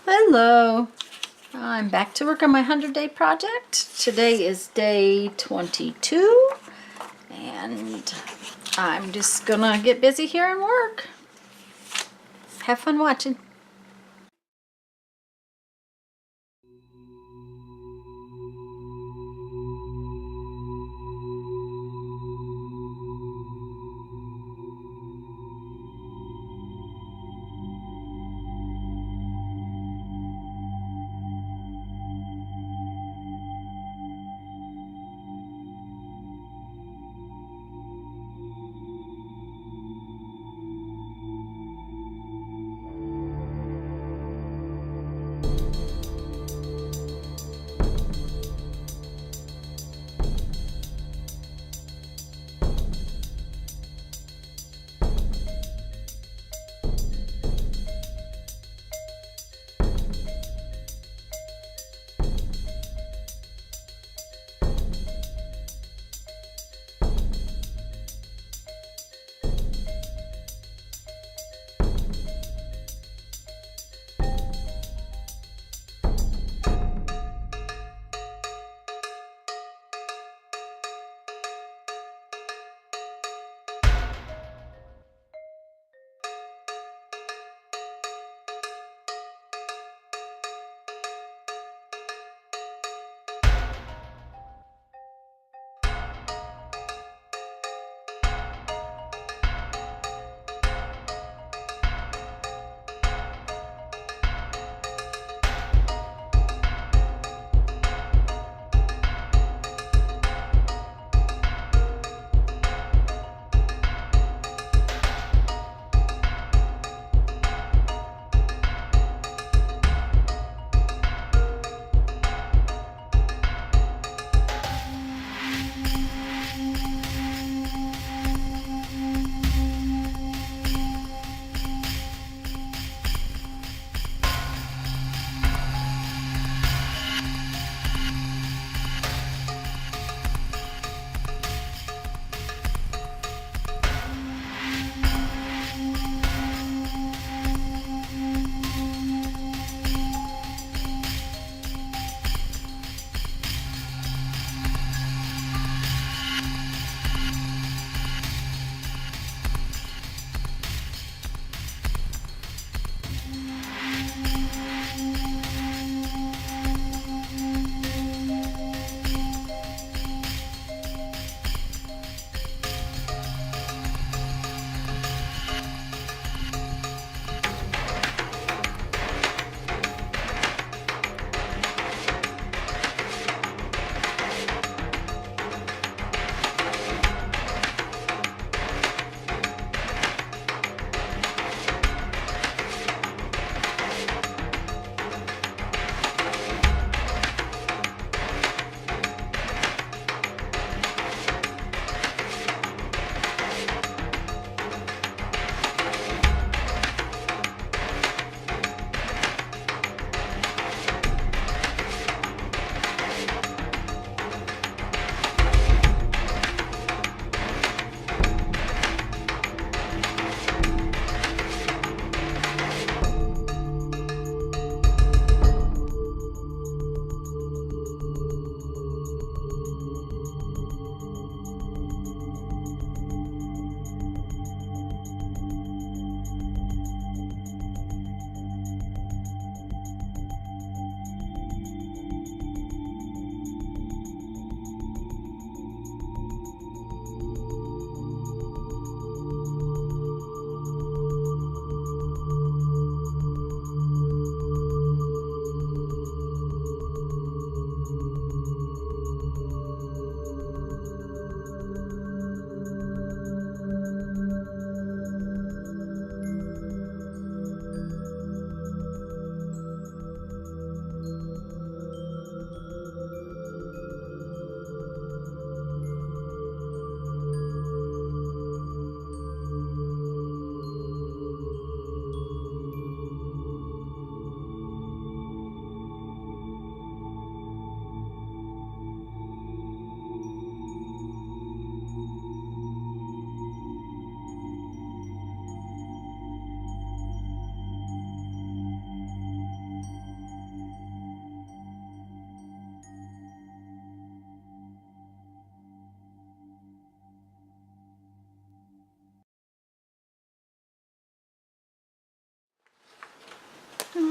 Hello, I'm back to work on my 100-day project. Today is day 22 and I'm just gonna get busy here and work. Have fun watching.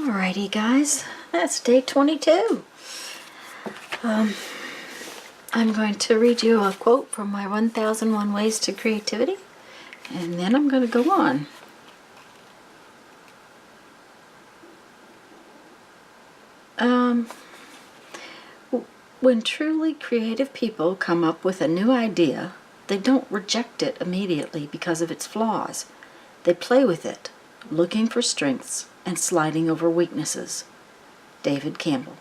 Alrighty, guys, that's day 22. I'm going to read you a quote from my 1001 Ways to Creativity, and then I'm going to go on. When truly creative people come up with a new idea, they don't reject it immediately because of its flaws. They play with it, looking for strengths and sliding over weaknesses. David Campbell.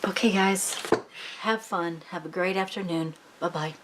Okay, guys, have fun. Have a great afternoon. Bye-bye.